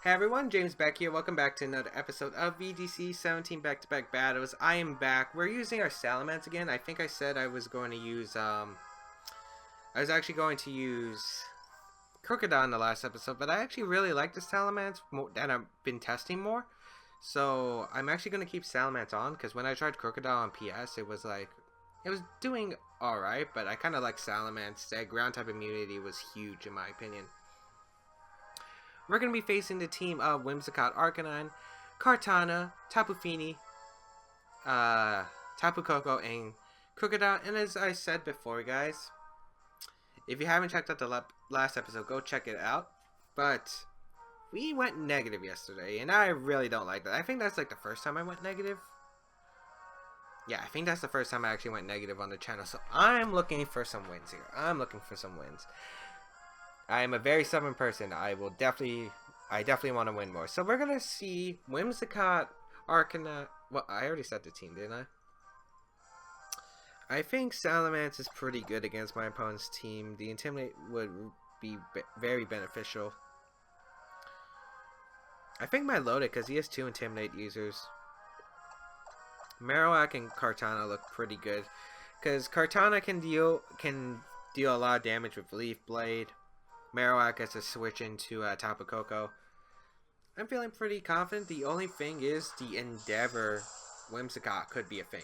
Hey everyone, James Baek here. Welcome back to another episode of VGC 17 back-to-back battles. I am back. We're using our Salamence again. I think I said I was going to use, I was actually going to use Crocodile in the last episode, but I actually really like this Salamence more, and I've been testing more. So I'm actually going to keep Salamence on, because when I tried Crocodile on PS, it was doing alright, but I kind of like Salamence. That ground type immunity was huge in my opinion. We're going to be facing the team of Whimsicott Arcanine, Kartana, Tapu Fini, Tapu Koko, and Crocodile. And as I said before, guys, if you haven't checked out the last episode, go check it out. But we went negative yesterday, and I really don't like that. I think that's like the first time I went negative. Yeah, I think that's the first time I actually went negative on the channel. So I'm looking for some wins here. I am a very stubborn person. I definitely want to win more. So we're gonna see Whimsicott, Arcanine. Well, I already said the team, didn't I? I think Salamence is pretty good against my opponent's team. The Intimidate would be very beneficial. I think Milotic, because he has 2 Intimidate users. Marowak and Kartana look pretty good, because Kartana can deal a lot of damage with Leaf Blade. Marowak gets to switch into Tapu Koko. I'm feeling pretty confident. The only thing is the Endeavor Whimsicott could be a thing.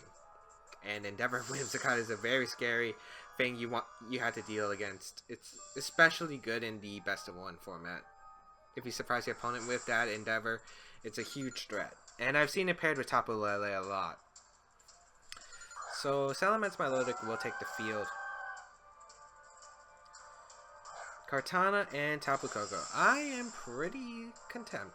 And Endeavor Whimsicott is a very scary thing you have to deal against. It's especially good in the best of 1 format. If you surprise your opponent with that Endeavor, it's a huge threat. And I've seen it paired with Tapu-Lele a lot. So Salamence Milotic will take the field. Kartana and Tapu Koko. I am pretty content.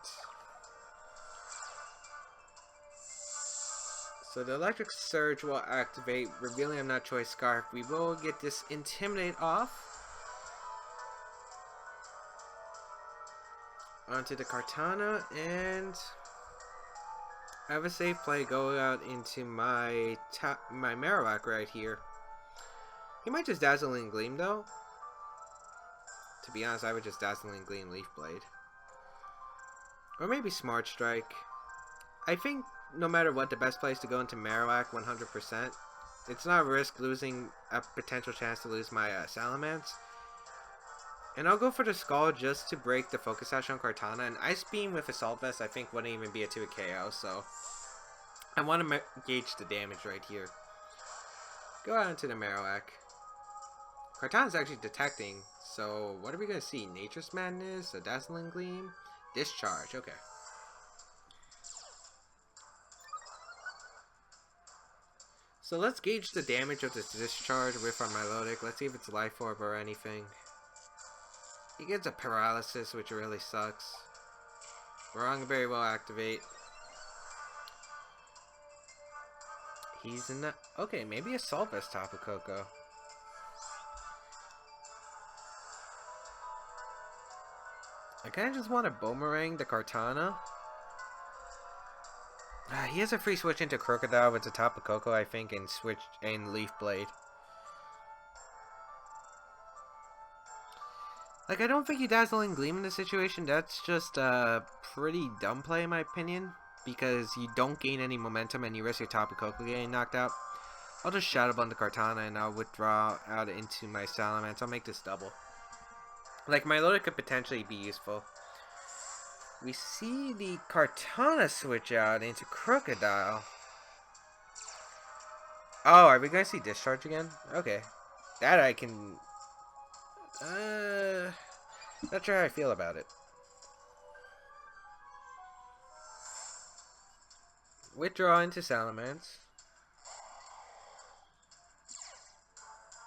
So the Electric Surge will activate, revealing I'm not Choice Scarf. We will get this Intimidate off. Onto the Kartana, and I have a safe play go out into my Marowak right here. He might just Dazzling Gleam though. To be honest, I would just Dazzling Gleam Leaf Blade. Or maybe Smart Strike. I think no matter what, the best place to go into Marowak 100%. It's not a risk losing a potential chance to lose my Salamence. And I'll go for the Skull just to break the Focus Sash on Kartana. And Ice Beam with Assault Vest I think wouldn't even be a 2 KO. So I want to gauge the damage right here. Go out into the Marowak. Kartana's actually detecting. So, what are we going to see? Nature's Madness? A Dazzling Gleam? Discharge, okay. So, let's gauge the damage of this Discharge with our Milotic. Let's see if it's Life Orb or anything. He gets a Paralysis, which really sucks. Maranga Berry will activate. He's in the... Okay, maybe Assault Vest Tapu Koko. I kind of just want to Bonemerang the Kartana. He has a free switch into Crocodile with the Tapu Koko, I think, and switch and Leaf Blade. Like, I don't think he Dazzling Gleam in this situation. That's just a pretty dumb play in my opinion, because you don't gain any momentum and you risk your Tapu Koko getting knocked out. I'll just Shadow Bond the Kartana and I'll withdraw out into my Salamence. I'll make this double. Like, Milotic could potentially be useful. We see the Kartana switch out into Crocodile. Oh, are we going to see Discharge again? Okay. That I can... not sure how I feel about it. Withdraw into Salamence.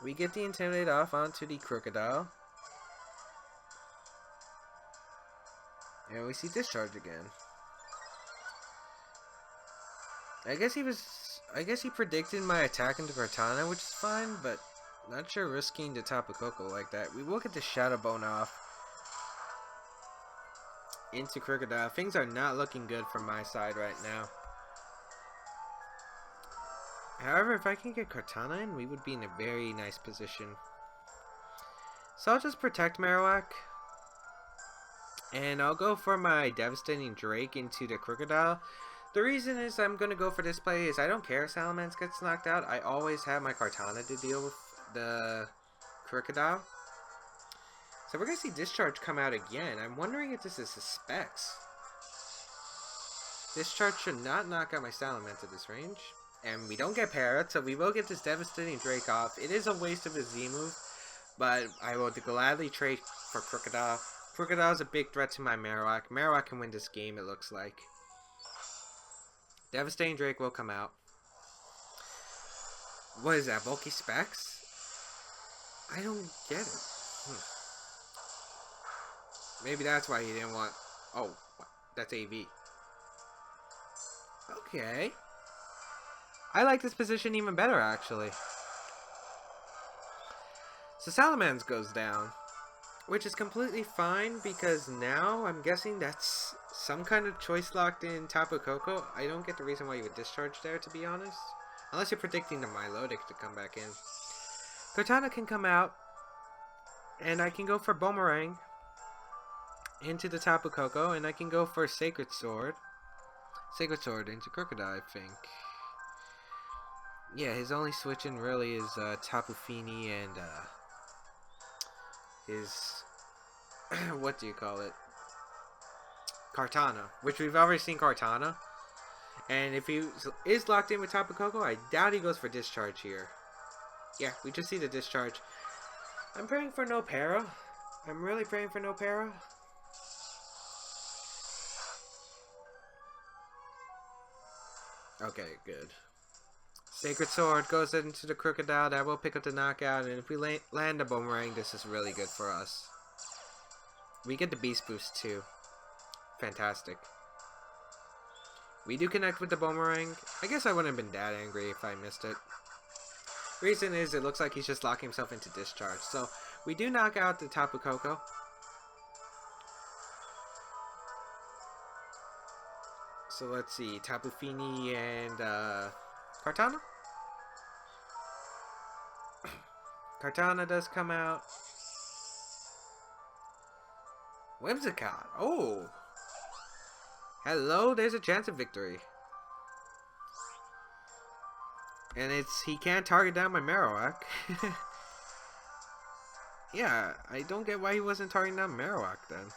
We get the Intimidate off onto the Crocodile. And we see Discharge again. I guess he predicted my attack into Kartana, which is fine, but not sure risking the Tapu Koko like that. We will get the Shadow Bone off into Crocodile. Things are not looking good from my side right now. However, if I can get Kartana in, we would be in a very nice position. So I'll just protect Marowak. And I'll go for my Devastating Drake into the Crocodile. The reason is I'm going to go for this play is I don't care if Salamence gets knocked out. I always have my Kartana to deal with the Crocodile. So we're going to see Discharge come out again. I'm wondering if this is Suspects. Discharge should not knock out my Salamence at this range. And we don't get Parrot, so we will get this Devastating Drake off. It is a waste of a Z move, but I will gladly trade for Crocodile. Crocodile is a big threat to my Marowak. Marowak can win this game, it looks like. Devastating Drake will come out. What is that, bulky Specs? I don't get it. Maybe that's why he didn't want... Oh, that's AV. Okay. I like this position even better, actually. So Salamance goes down, which is completely fine because now I'm guessing that's some kind of choice locked in Tapu Koko. I don't get the reason why you would discharge there, to be honest. Unless you're predicting the Milotic to come back in. Kartana can come out, and I can go for Bonemerang into the Tapu Koko, and I can go for Sacred Sword. Sacred Sword into Crocodile, I think. Yeah, his only switch-in really is Tapu Fini and his... what do you call it? Kartana, which we've already seen Kartana. And if he is locked in with Tapu Koko, I doubt he goes for Discharge here. Yeah, we just see the Discharge. I'm praying for no para. I'm really praying for no para. Okay, good. Sacred Sword goes into the Crocodile. That will pick up the knockout. And if we land a Bonemerang, this is really good for us. We get the Beast Boost too. Fantastic. We do connect with the Bonemerang. I guess I wouldn't have been that angry if I missed it. Reason is it looks like he's just locking himself into Discharge. So we do knock out the Tapu Koko. So let's see. Tapu Fini and Kartana? Kartana does come out. Whimsicott. Oh! Hello, there's a chance of victory. And he can't target down my Marowak. Yeah, I don't get why he wasn't targeting down Marowak then.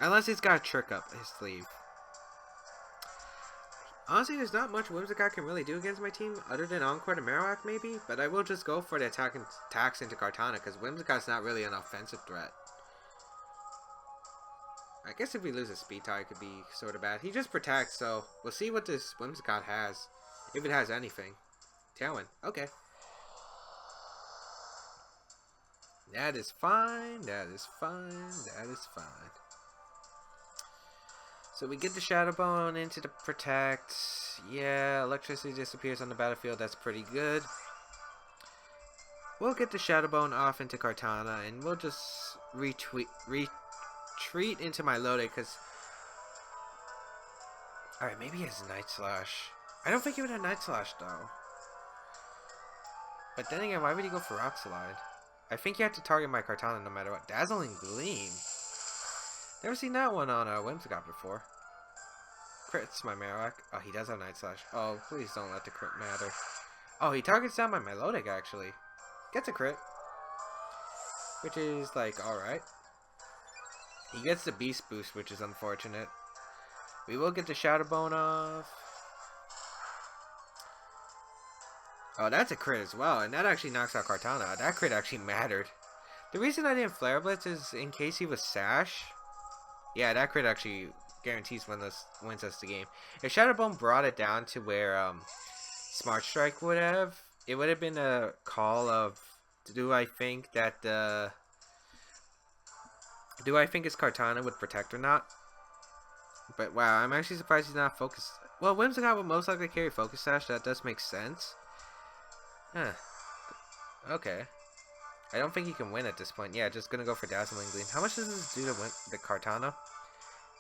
Unless he's got a trick up his sleeve. Honestly, there's not much Whimsicott can really do against my team, other than Encore to Marowak maybe, but I will just go for the attacks into Kartana, because Whimsicott's not really an offensive threat. I guess if we lose a speed tie, it could be sort of bad. He just protects, so we'll see what this Whimsicott has. If it has anything. Tailwind. Okay. That is fine. That is fine. That is fine. So we get the Shadow Bone into the Protect. Yeah, electricity disappears on the battlefield. That's pretty good. We'll get the Shadow Bone off into Kartana, and we'll just retreat into Milotic, because... Alright, maybe he has Night Slash. I don't think he would have Night Slash, though. But then again, why would he go for Rock Slide? I think you have to target my Kartana no matter what. Dazzling Gleam. Never seen that one on Whimsicott before. Crits my Marowak. Oh, he does have Night Slash. Oh, please don't let the crit matter. Oh, he targets down my Milotic, actually. Gets a crit. Which is, like, alright. He gets the Beast Boost, which is unfortunate. We will get the Shadow Bone off. Oh, that's a crit as well, and that actually knocks out Kartana. That crit actually mattered. The reason I didn't Flare Blitz is in case he was Sash. Yeah, that crit actually guarantees wins us the game. If Shadow Bone brought it down to where Smart Strike would have, it would have been a call of, do I think it's Kartana with Protect or not? But wow, I'm actually surprised he's not focused. Well, Whimsicott would most likely carry Focus Sash. That does make sense. Huh. Okay. I don't think he can win at this point. Yeah, just gonna go for Dazzling Gleam. How much does this do to win the Kartana?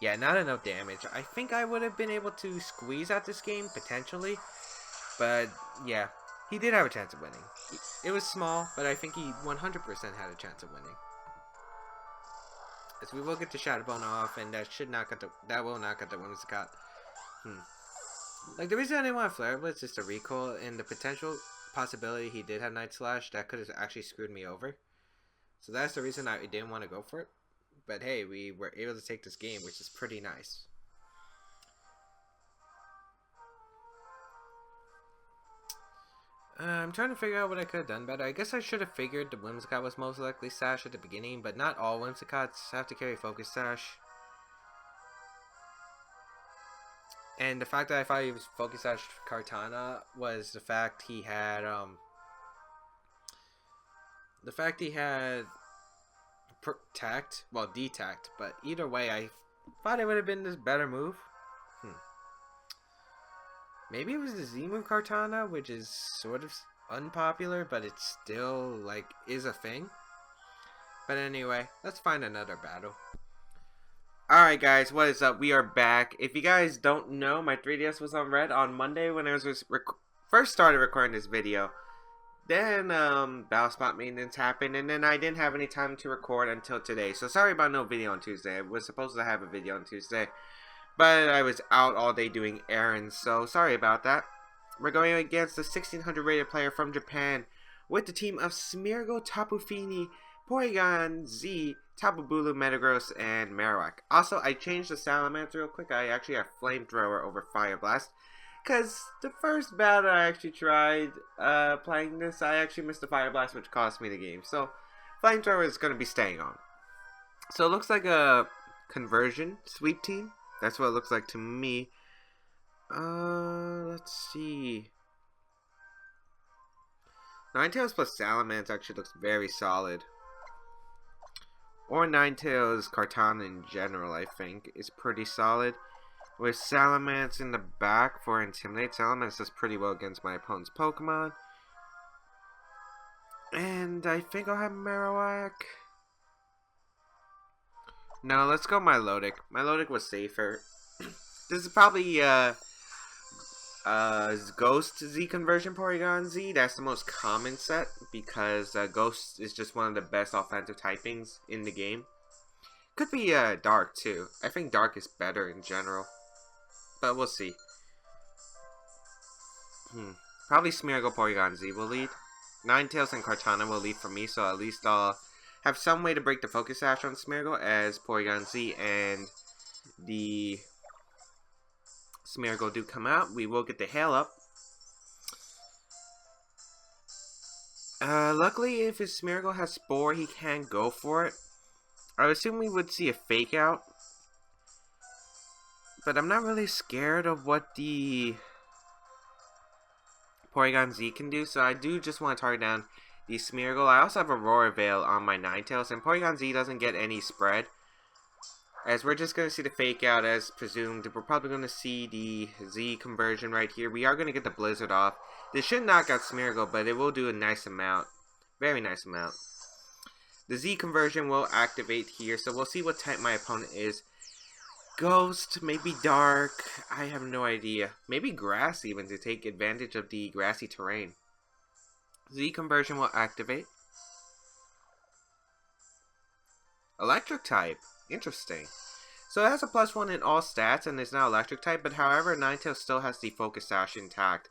Yeah, not enough damage. I think I would have been able to squeeze out this game, potentially. But, yeah. He did have a chance of winning. It was small, but I think he 100% had a chance of winning. As we will get the Shadow Bone off, and that will not get the Whimsicott. Like, the reason I didn't want Flare Blitz is the recoil and the potential possibility he did have Night Slash that could have actually screwed me over. So that's the reason I didn't want to go for it. But hey, we were able to take this game, which is pretty nice. I'm trying to figure out what I could have done better. I guess I should have figured the Whimsicott was most likely Sash at the beginning, but not all Whimsicotts have to carry Focus Sash. And the fact that I thought he was Focus Sash Kartana was the fact he had Protect, well, Detect, but either way, I thought it would have been this better move. Maybe it was the Z move Kartana, which is sort of unpopular, but it still, like, is a thing. But anyway, let's find another battle. Alright guys, what is up? We are back. If you guys don't know, my 3DS was on red on Monday when I was first started recording this video. Then, battle spot maintenance happened, and then I didn't have any time to record until today. So sorry about no video on Tuesday. I was supposed to have a video on Tuesday, but I was out all day doing errands, so sorry about that. We're going against the 1600 rated player from Japan with the team of Smeargle, Tapu Fini, Porygon Z, Tapu Bulu, Metagross, and Marowak. Also, I changed the Salamance real quick. I actually have Flamethrower over Fire Blast, because the first battle I actually tried playing this, I actually missed the Fire Blast, which cost me the game. So, Flamethrower is going to be staying on. So, it looks like a conversion sweep team. That's what it looks like to me. Let's see. Ninetales plus Salamence actually looks very solid. Or Ninetales Kartana in general, I think, is pretty solid. With Salamence in the back for Intimidate. Salamence does pretty well against my opponent's Pokemon. And I think I'll have Marowak. No, let's go Milotic. Milotic was safer. This is probably Ghost Z conversion Porygon Z. That's the most common set because Ghost is just one of the best offensive typings in the game. Could be Dark too. I think Dark is better in general, but we'll see. Probably Smeargle Porygon Z will lead. Ninetales and Kartana will lead for me, so at least I'll have some way to break the Focus Sash on Smeargle as Porygon Z and the Smeargle do come out. We will get the Hail up. Luckily, if his Smeargle has Spore, he can go for it. I assume we would see a Fake Out. But I'm not really scared of what the Porygon Z can do, so I do just want to target down the Smeargle. I also have Aurora Veil on my Ninetales, and Porygon Z doesn't get any spread. As we're just going to see the Fake Out as presumed. We're probably going to see the Z conversion right here. We are going to get the Blizzard off. This should knock out Smeargle, but it will do a nice amount. Very nice amount. The Z conversion will activate here, so we'll see what type my opponent is. Ghost, maybe Dark, I have no idea. Maybe Grass even to take advantage of the grassy terrain. Z conversion will activate. Electric type. Interesting. So it has a +1 in all stats and is now electric type, but however, Ninetales still has the Focus Sash intact.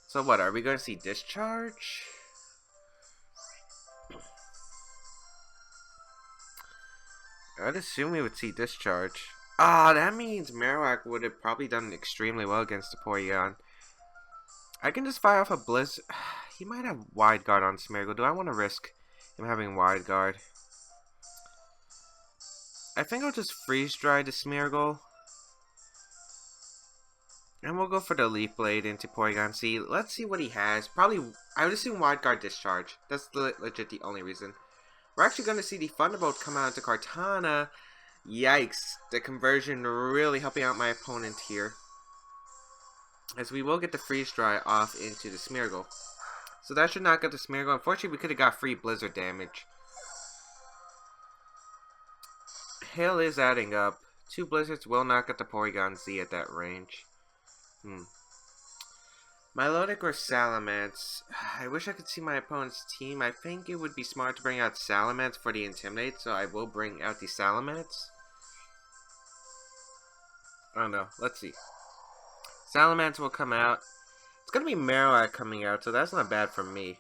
So what, are we going to see Discharge? I'd assume we would see Discharge. Ah, that means Marowak would have probably done extremely well against the Porygon. I can just fire off a Blizz. He might have Wide Guard on Smeargle. Do I want to risk him having Wide Guard? I think I'll just Freeze Dry the Smeargle. And we'll go for the Leaf Blade into Porygon Z. Let's see what he has. Probably, I would assume Wide Guard Discharge. That's legit the only reason. We're actually going to see the Thunderbolt come out into Kartana. Yikes. The conversion really helping out my opponent here. As we will get the Freeze Dry off into the Smeargle. So that should knock out the Smeargle. Unfortunately, we could have got free Blizzard damage. Hail is adding up. 2 Blizzards will knock out the Porygon Z at that range. Milotic or Salamance? I wish I could see my opponent's team. I think it would be smart to bring out Salamance for the Intimidate, so I will bring out the Salamance. Oh no, let's see. Salamance will come out. It's gonna be Marowak coming out, so that's not bad for me.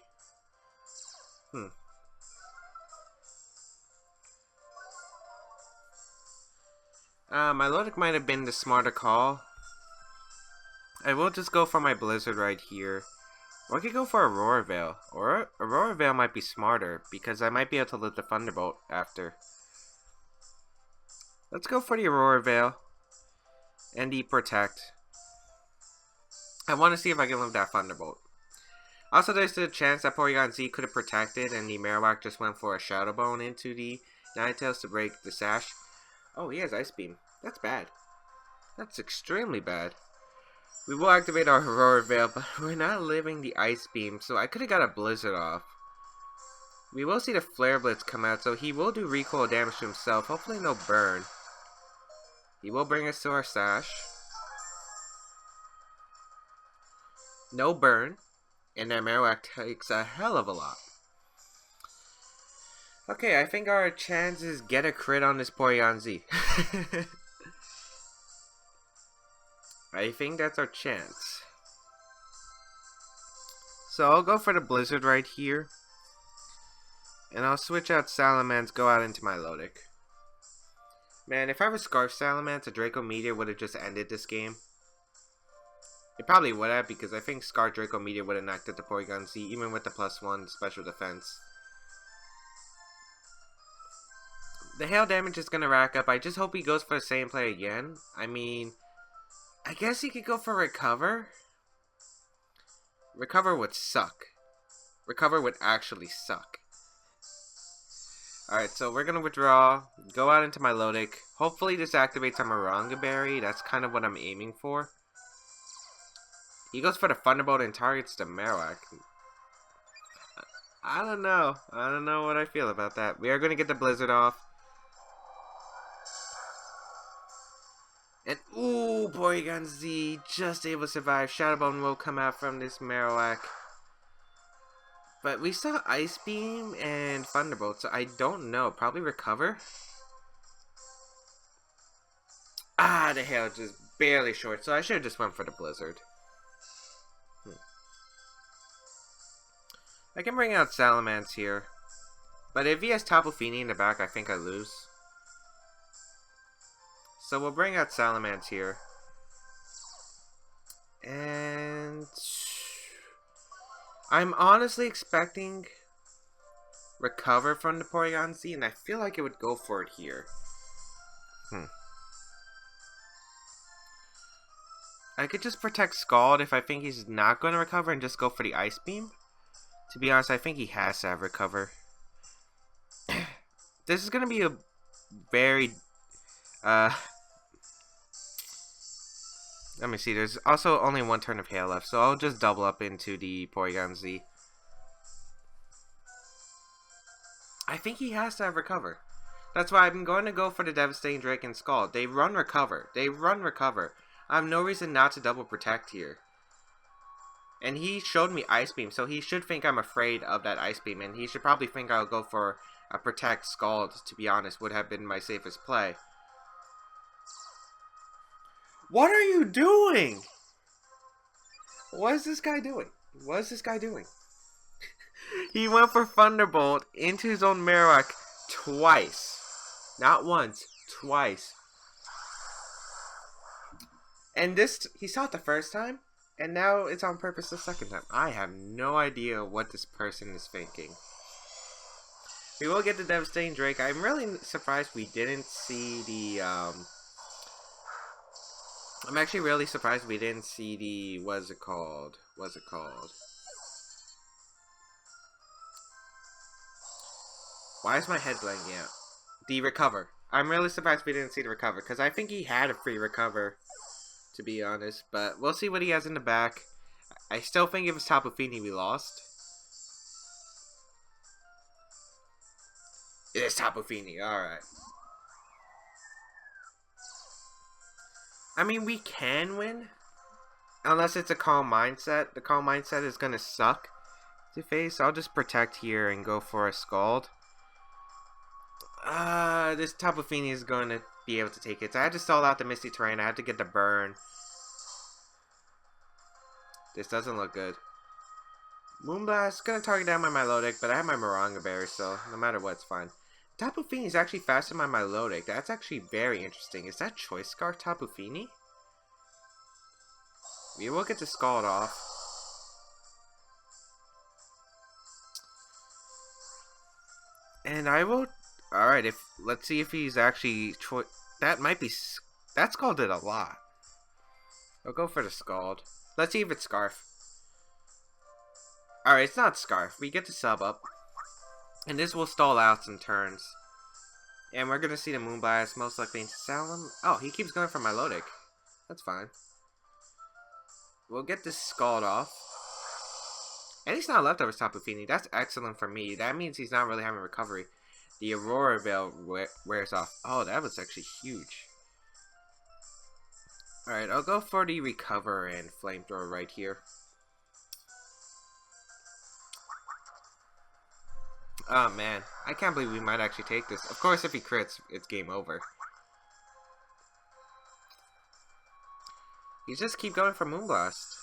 Milotic might have been the smarter call. I will just go for my Blizzard right here. Or I could go for Aurora Veil. Or Aurora Veil might be smarter, because I might be able to lift the Thunderbolt after. Let's go for the Aurora Veil. And the Protect. I want to see if I can lift that Thunderbolt. Also, there's a chance that Porygon Z could have protected, and the Marowak just went for a Shadow Bone into the Ninetales to break the Sash. Oh, he has Ice Beam. That's bad. That's extremely bad. We will activate our Aurora Veil, but we're not living the Ice Beam, so I could have got a Blizzard off. We will see the Flare Blitz come out, so he will do recoil damage to himself. Hopefully no burn. He will bring us to our Sash. No burn. And that Marowak takes a hell of a lot. Okay, I think our chances get a crit on this Porygon Z. I think that's our chance. So I'll go for the Blizzard right here. And I'll switch out Salamence, go out into Milotic. Man, if I were Scarf Salamence, a Draco Meteor would have just ended this game. It probably would have, because I think Scar Draco Meteor would have knocked out the Porygon Z, even with the +1 special defense. The hail damage is going to rack up. I just hope he goes for the same play again. I mean, I guess he could go for Recover. Recover would suck. Recover would actually suck. Alright, so we're going to withdraw. Go out into Milotic. Hopefully this activates a Maranga Berry. That's kind of what I'm aiming for. He goes for the Thunderbolt and targets the Marowak. I don't know. I don't know what I feel about that. We are going to get the Blizzard off. And ooh, Porygon Z just able to survive. Shadow Bone will come out from this Marowak. But we saw Ice Beam and Thunderbolt, so I don't know. Probably Recover. Ah, the hail just barely short, so I should have just went for the Blizzard. I can bring out Salamance here. But if he has Tapu Fini in the back, I think I lose. So we'll bring out Salamance here. And I'm honestly expecting Recover from the Porygon Z, and I feel like it would go for it here. I could just protect Scald if I think he's not going to recover and just go for the Ice Beam. To be honest, I think he has to have Recover. This is going to be a very... let me see, there's also only one turn of hail left, so I'll just double up into the Porygon Z. I think he has to have Recover. That's why I'm going to go for the Devastating Drake and Scald. They run Recover. They run Recover. I have no reason not to double protect here. And he showed me Ice Beam, so he should think I'm afraid of that Ice Beam, and he should probably think I'll go for a Protect Scald, to be honest, would have been my safest play. What are you doing? What is this guy doing? What is this guy doing? He went for Thunderbolt into his own Marowak twice. Not once, twice. And this, he saw it the first time, and now it's on purpose the second time. I have no idea what this person is thinking. We will get the Devastating Drake. I'm really surprised we didn't see the, I'm actually really surprised we didn't see the, what's it called? Why is my head blanking out? The Recover. I'm really surprised we didn't see the Recover, because I think he had a free Recover, to be honest. But we'll see what he has in the back. I still think if it's Tapu Fini, we lost. It is Tapu Fini, alright. I mean, we can win. Unless it's a calm mindset. The calm mindset is gonna suck to face. I'll just protect here and go for a Scald. This Tapu Fini is going to be able to take it. So I had to stall out the Misty Terrain. I had to get the burn. This doesn't look good. Moonblast, gonna target down my Milotic, but I have my Maranga Berry, so no matter what, it's fine. Tapu Fini is actually faster than my Milotic. That's actually very interesting. Is that Choice Scarf Tapu Fini? We will get the Scald off. And I will... Alright, let's see if he's actually... That might be... That Scald did a lot. I'll go for the Scald. Let's see if it's Scarf. Alright, it's not Scarf. We get the sub up. And this will stall out some turns. And we're going to see the Moonblast most likely into Salam. Oh, he keeps going for Milotic. That's fine. We'll get this Scald off. And he's not leftovers Tapu Fini. That's excellent for me. That means he's not really having recovery. The Aurora Veil wears off. Oh, that was actually huge. Alright, I'll go for the Recover and Flamethrower right here. Oh man, I can't believe we might actually take this. Of course, if he crits, it's game over. You just keep going for Moonblast.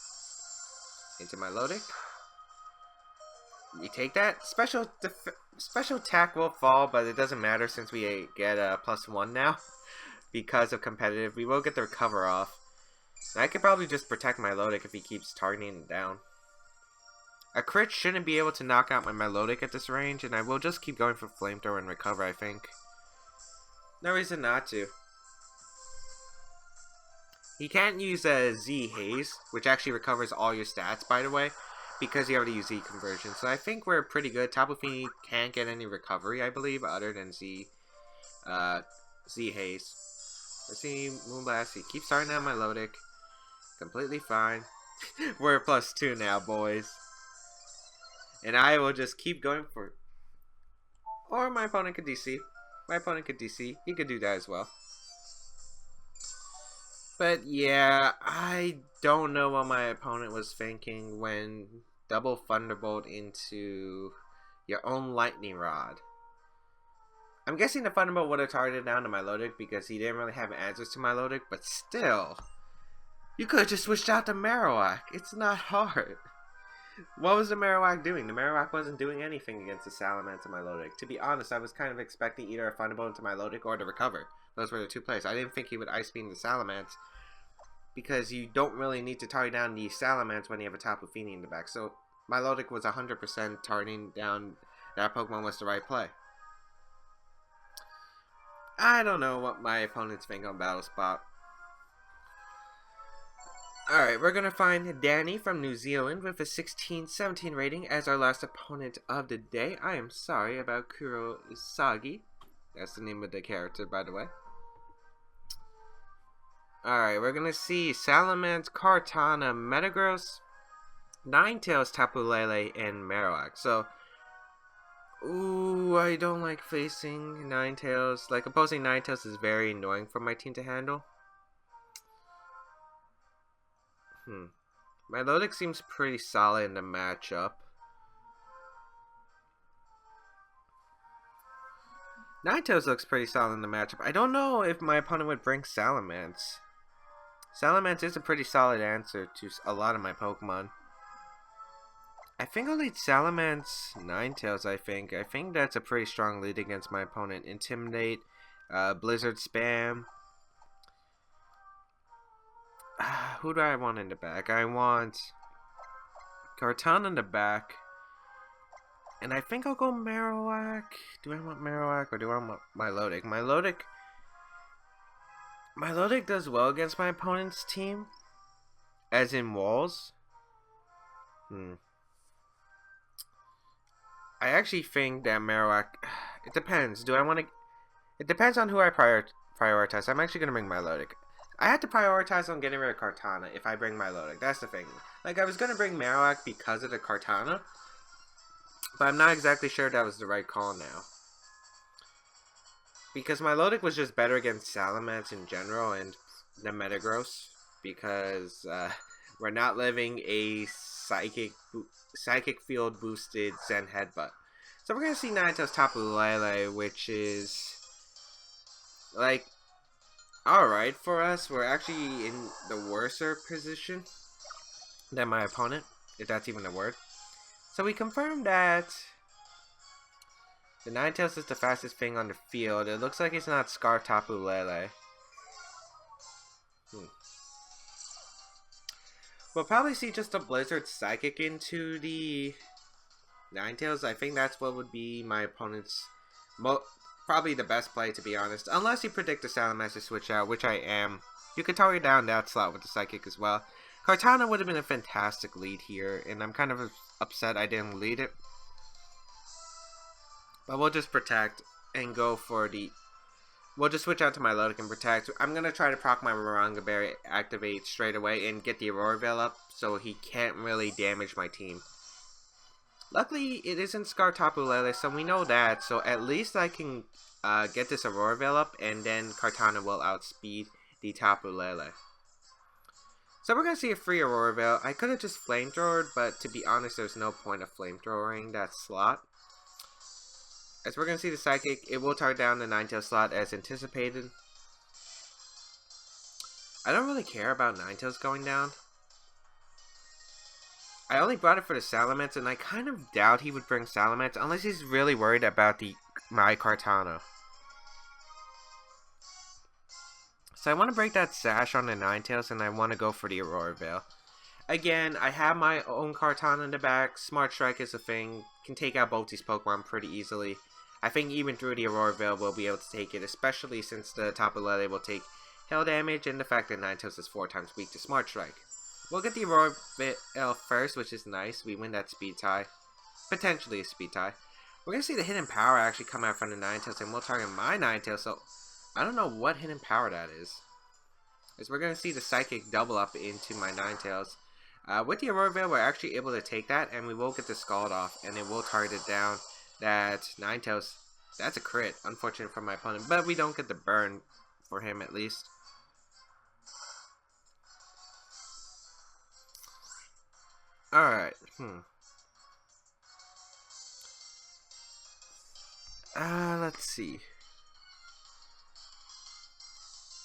Into Milotic. We take that. Special attack will fall, but it doesn't matter since we get a +1 now. Because of competitive. We will get the Recover off. And I could probably just protect Milotic if he keeps targeting it down. A crit shouldn't be able to knock out my Milotic at this range, and I will just keep going for Flamethrower and Recover, I think. No reason not to. He can't use a Z Haze, which actually recovers all your stats, by the way, because you already use Z Conversion. So I think we're pretty good. Tapu Fini can't get any recovery, I believe, other than Z Haze. Let's see, Moonblast. He keeps starting out Milotic. Completely fine. We're at +2 now, boys. And I will just keep going for... Or my opponent could DC. My opponent could DC. He could do that as well. But yeah, I don't know what my opponent was thinking when double Thunderbolt into your own Lightning Rod. I'm guessing the Thunderbolt would have targeted down to Milotic because he didn't really have answers to Milotic, but still, you could have just switched out to Marowak. It's not hard. What was the Marowak doing? The Marowak wasn't doing anything against the Salamence and Milotic. To be honest, I was kind of expecting either a Thunderbolt into Milotic or to Recover. Those were the two plays. I didn't think he would Ice Beam the Salamence because you don't really need to target down the Salamence when you have a Tapu Fini in the back. So Milotic was 100% targeting down that Pokemon was the right play. I don't know what my opponents think on Battle Spot. Alright, we're going to find Danny from New Zealand with a 16-17 rating as our last opponent of the day. I am sorry about Kurosagi. That's the name of the character, by the way. Alright, we're going to see Salamance, Kartana, Metagross, Ninetales, Tapu Lele, and Marowak. So, ooh, I don't like facing Ninetales. Like, opposing Ninetales is very annoying for my team to handle. Milotic seems pretty solid in the matchup. Ninetales looks pretty solid in the matchup. I don't know if my opponent would bring Salamance. Salamance is a pretty solid answer to a lot of my Pokemon. I think I'll lead Salamance Ninetales, I think. I think that's a pretty strong lead against my opponent. Intimidate, Blizzard Spam. Who do I want in the back? I want Kartana in the back. And I think I'll go Marowak. Do I want Marowak or do I want Milotic? Milotic does well against my opponent's team. As in walls. I actually think that Marowak... It depends. It depends on who I prioritize. I'm actually going to bring Milotic. I have to prioritize on getting rid of Kartana if I bring Milotic. That's the thing. Like, I was going to bring Marowak because of the Kartana, but I'm not exactly sure that was the right call now. Because Milotic was just better against Salamence in general and the Metagross. Because We're not living a psychic field boosted Zen Headbutt. So we're gonna see Ninetales Tapu Lele, which is like alright for us. We're actually in the worser position than my opponent, if that's even a word. So we confirmed that the Ninetales is the fastest thing on the field. It looks like it's not Scar Tapu Lele. We'll probably see just a Blizzard Psychic into the Ninetales. I think that's what would be my opponent's probably the best play, to be honest. Unless you predict the Salamence to switch out, which I am. You could target down that slot with the Psychic as well. Kartana would have been a fantastic lead here, and I'm kind of upset I didn't lead it. But we'll just protect and go for the... We'll just switch out to Milotic and protect. I'm going to try to proc my Maranga Berry, activate straight away, and get the Aurora Veil up so he can't really damage my team. Luckily, it isn't Scar Tapu Lele, so we know that. So at least I can get this Aurora Veil up, and then Kartana will outspeed the Tapu Lele. So we're going to see a free Aurora Veil. I could have just Flamethrowered, but to be honest, there's no point of Flamethrowering that slot. As we're going to see the Psychic, it will target down the Ninetales slot as anticipated. I don't really care about Ninetales going down. I only brought it for the Salamence, and I kind of doubt he would bring Salamence unless he's really worried about my Kartana. So I want to break that Sash on the Ninetales, and I want to go for the Aurora Veil. Again, I have my own Kartana in the back. Smart Strike is a thing. Can take out both these Pokemon pretty easily. I think even through the Aurora Veil we'll be able to take it, especially since the Tapu Lele will take hail damage and the fact that Ninetales is 4 times weak to Smart Strike. We'll get the Aurora Veil first, which is nice. We win that speed tie. Potentially a speed tie. We're going to see the Hidden Power actually come out from the Ninetales, and we'll target my Ninetales, so I don't know what Hidden Power that is. As we're going to see the Psychic double up into my Ninetales. With the Aurora Veil, we're actually able to take that, and we will get the Scald off, and it will target it down. That Ninetales, that's a crit. Unfortunate for my opponent, but we don't get the burn for him at least. Alright, let's see.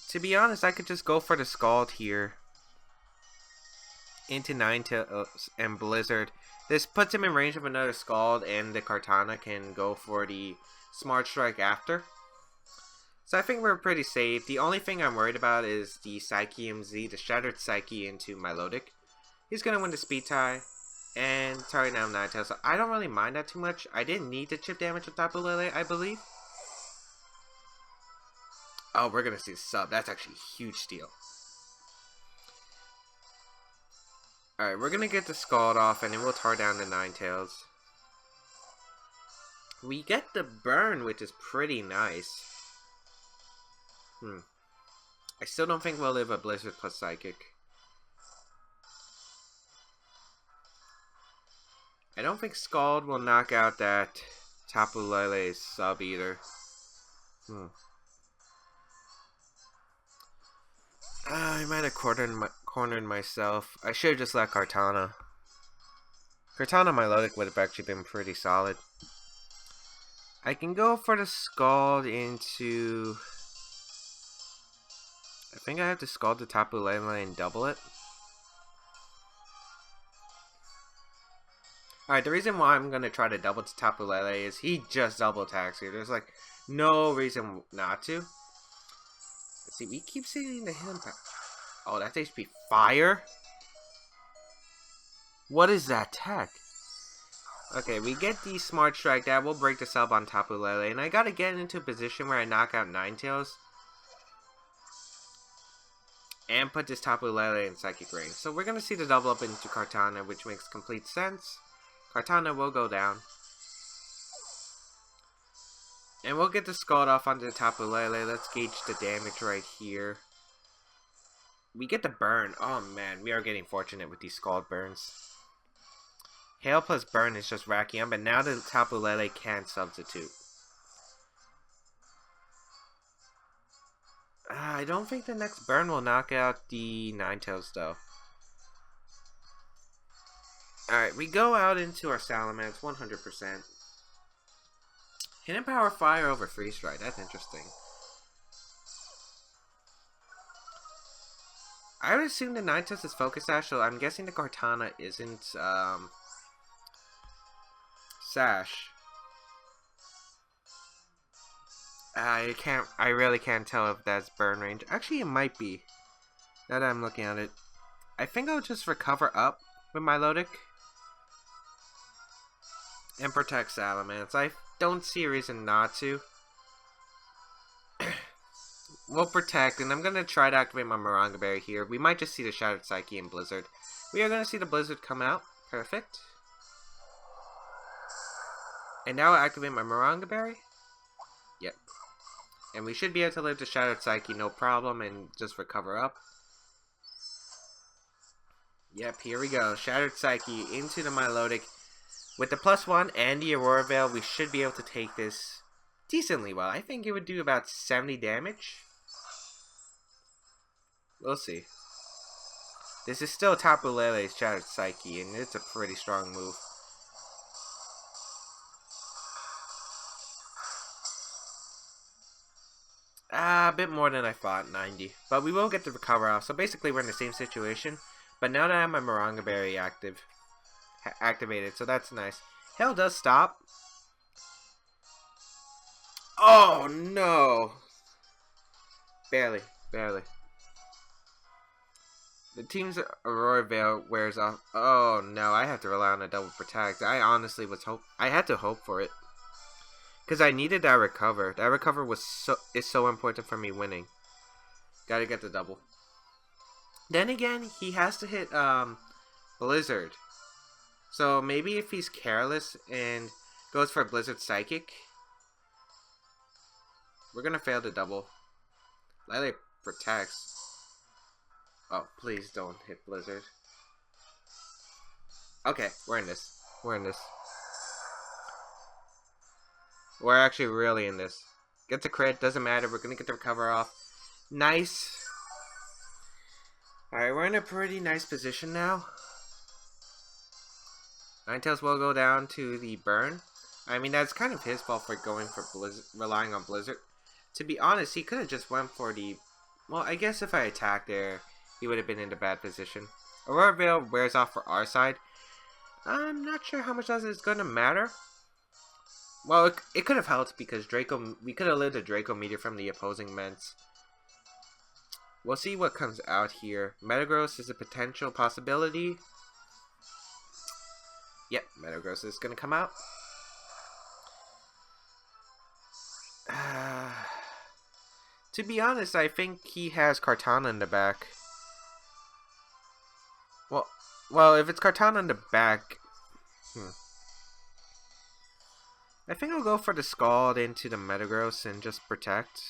To be honest, I could just go for the Scald here into Ninetales and Blizzard. This puts him in range of another Scald, and the Kartana can go for the Smart Strike after. So I think we're pretty safe. The only thing I'm worried about is the Psychium Z, the Shattered Psyche into Milotic. He's going to win the speed tie and target down Ninetales. So I don't really mind that too much. I didn't need to chip damage with Tapu Lele, I believe. Oh, we're going to see the sub. That's actually a huge steal. Alright, we're going to get the Scald off, and then we'll tar down the Ninetales. We get the burn, which is pretty nice. I still don't think we'll live a Blizzard plus Psychic. I don't think Scald will knock out that Tapu Lele's sub either. I might have cornered myself. I should have just let Kartana. Kartana Milotic would have actually been pretty solid. I can go for the Scald into... I think I have to Scald the Tapu Lele and double it. Alright, the reason why I'm going to try to double to Tapu Lele is he just double attacks here. There's like no reason not to. Let's see, we keep seeing the hidden power. Oh, that's HP Fire? What is that tech? Okay, we get the Smart Strike. That will break the sub on Tapu Lele. And I gotta get into a position where I knock out Ninetales. And put this Tapu Lele in Psychic range. So we're gonna see the double up into Kartana, which makes complete sense. Kartana will go down. And we'll get the Scald off onto the Tapu Lele. Let's gauge the damage right here. We get the burn. Oh man, we are getting fortunate with these Scald burns. Hail plus burn is just racking up, but now the Tapu Lele can substitute. I don't think the next burn will knock out the Ninetales though. Alright, we go out into our Salamence 100%. Hidden Power Fire over Freeze Strike. That's interesting. I would assume the Ninetales is Focus Sash, so I'm guessing the Kartana isn't Sash. I really can't tell if that's burn range. Actually, it might be. Now that I'm looking at it. I think I'll just recover up with Milotic and protect Salamence. I don't see a reason not to. We'll protect, and I'm going to try to activate my Maranga Berry here. We might just see the Shattered Psyche and Blizzard. We are going to see the Blizzard come out. Perfect. And now I activate my Maranga Berry. Yep. And we should be able to live the Shattered Psyche no problem and just recover up. Yep, here we go. Shattered Psyche into the Milotic. With the +1 and the Aurora Veil, we should be able to take this decently well. I think it would do about 70 damage. We'll see. This is still Tapu Lele's Shattered Psyche, and it's a pretty strong move. A bit more than I thought, 90. But we will get the recover off, so basically we're in the same situation. But now that I have my Maranga Berry activated, so that's nice. Hail does stop. Oh no! Barely. The team's Aurora Veil wears off. Oh no, I have to rely on a double protect. I honestly I had to hope for it. Because I needed that recover. That recover is so important for me winning. Gotta get the double. Then again, he has to hit Blizzard. So maybe if he's careless and goes for Blizzard Psychic, we're gonna fail the double. Lele protects. Oh, please don't hit Blizzard. Okay, we're in this. We're actually really in this. Get the crit, doesn't matter, we're gonna get the recover off. Nice. Alright, we're in a pretty nice position now. Ninetales will go down to the burn. I mean, that's kind of his fault for going for relying on Blizzard. To be honest, he could have just went for the... Well, I guess if I attacked there, he would have been in a bad position. Aurora Veil wears off for our side. I'm not sure how much that is going to matter. Well, it could have helped because we could have lived a Draco Meteor from the opposing Ments. We'll see what comes out here. Metagross is a potential possibility. Yep, Metagross is going to come out. To be honest, I think he has Kartana in the back. Well, if it's Kartana in the back... I think I'll go for the Scald into the Metagross and just protect.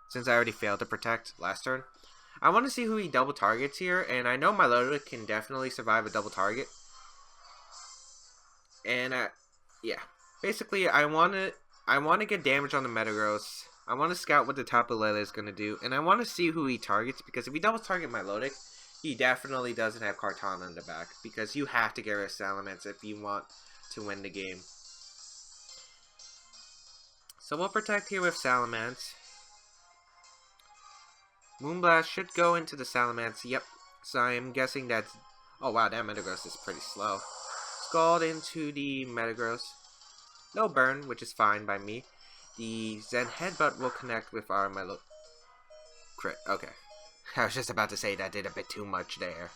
Since I already failed to protect last turn. I want to see who he double targets here. And I know Milotic can definitely survive a double target. And, yeah. Basically, I want to get damage on the Metagross. I want to scout what the Tapu Lele is going to do. And I want to see who he targets. Because if he double target Milotic, he definitely doesn't have Kartana in the back. Because you have to get rid of Salamence if you want to win the game. So we'll protect here with Salamence. Moonblast should go into the Salamence. Yep. So I'm guessing that's... Oh wow, that Metagross is pretty slow. Scald into the Metagross. No burn, which is fine by me. The Zen Headbutt will connect with our crit. Okay. I was just about to say that did a bit too much there.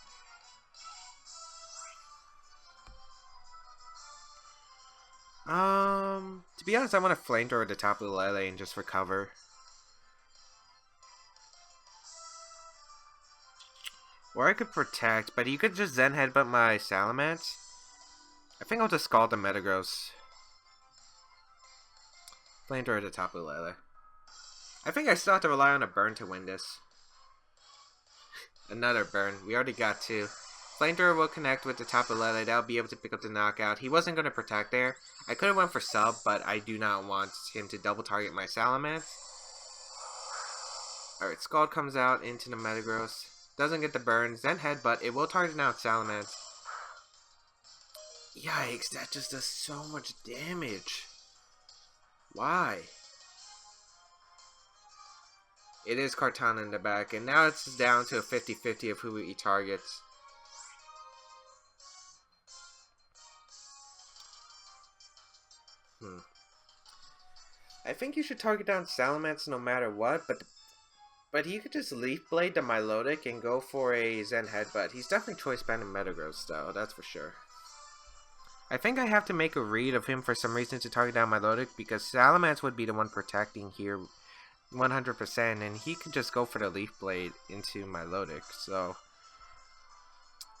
To be honest, I want to flamethrower at the top of the Lele and just recover. Or I could protect, but you could just Zen Headbutt my Salamence. I think I'll just Scald the Metagross. Flamethrower at the top of the Lele. I think I still have to rely on a burn to win this. Another burn. We already got two. Flamethrower will connect with the top of Lele. That'll be able to pick up the knockout. He wasn't going to protect there. I could have went for sub, but I do not want him to double target my Salamence. Alright, Scald comes out into the Metagross. Doesn't get the burn. Zen Headbutt. It will target out Salamence. Yikes, that just does so much damage. Why? It is Kartana in the back, and now it's down to a 50-50 of who he targets. I think you should target down Salamence no matter what, but he could just Leaf Blade the Milotic and go for a Zen Headbutt. He's definitely choice banding Metagross though, that's for sure. I think I have to make a read of him for some reason to target down Milotic, because Salamence would be the one protecting here 100%, and he could just go for the Leaf Blade into Milotic, so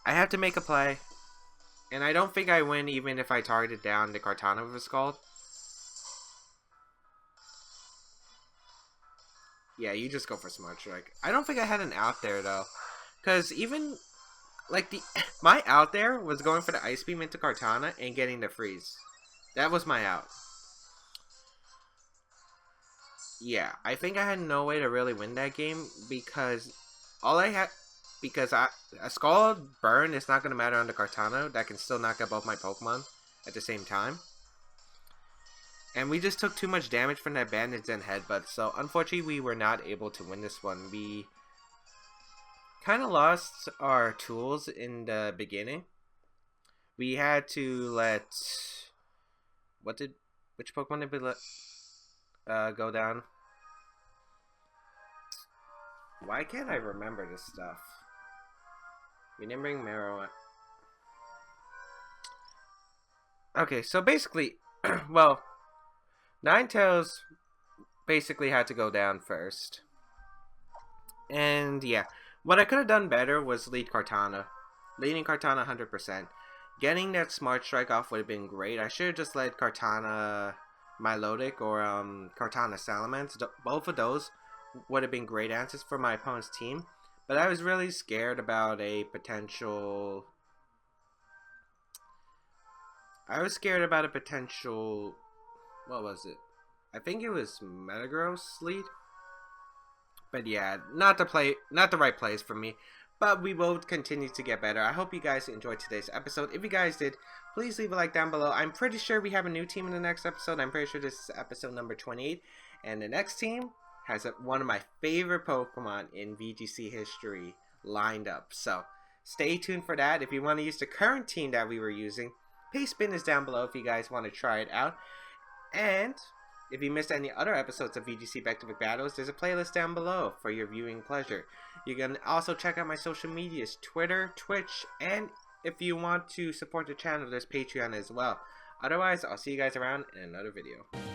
I have to make a play. And I don't think I win even if I targeted down the Kartana with a Scald. Yeah, you just go for Smart Strike. I don't think I had an out there though, because even like my out there was going for the Ice Beam into Kartana and getting the freeze. That was my out. Yeah, I think I had no way to really win that game because a Scald Burn is not going to matter on the Kartana. That can still knock out both my Pokemon at the same time. And we just took too much damage from that Bandage and Headbutt, so unfortunately we were not able to win this one. We kind of lost our tools in the beginning. We had to let... Which Pokemon did we let go down? Why can't I remember this stuff? We didn't bring Marowak. Okay, so basically, well, Ninetales basically had to go down first. And yeah, what I could have done better was lead Kartana. Leading Kartana 100%. Getting that Smart Strike off would have been great. I should have just led Kartana Milotic or Kartana Salamence. Both of those would have been great answers for my opponent's team. But I was really scared about a potential... What was it? I think it was Metagross lead. But yeah, not the right place for me. But we will continue to get better. I hope you guys enjoyed today's episode. If you guys did, please leave a like down below. I'm pretty sure we have a new team in the next episode. I'm pretty sure this is episode number 28. And the next team has one of my favorite Pokemon in VGC history lined up. So stay tuned for that. If you want to use the current team that we were using, paste bin is down below if you guys want to try it out. And if you missed any other episodes of VGC Back-to-Back Battles, there's a playlist down below for your viewing pleasure. You can also check out my social medias, Twitter, Twitch, and if you want to support the channel, there's Patreon as well. Otherwise, I'll see you guys around in another video.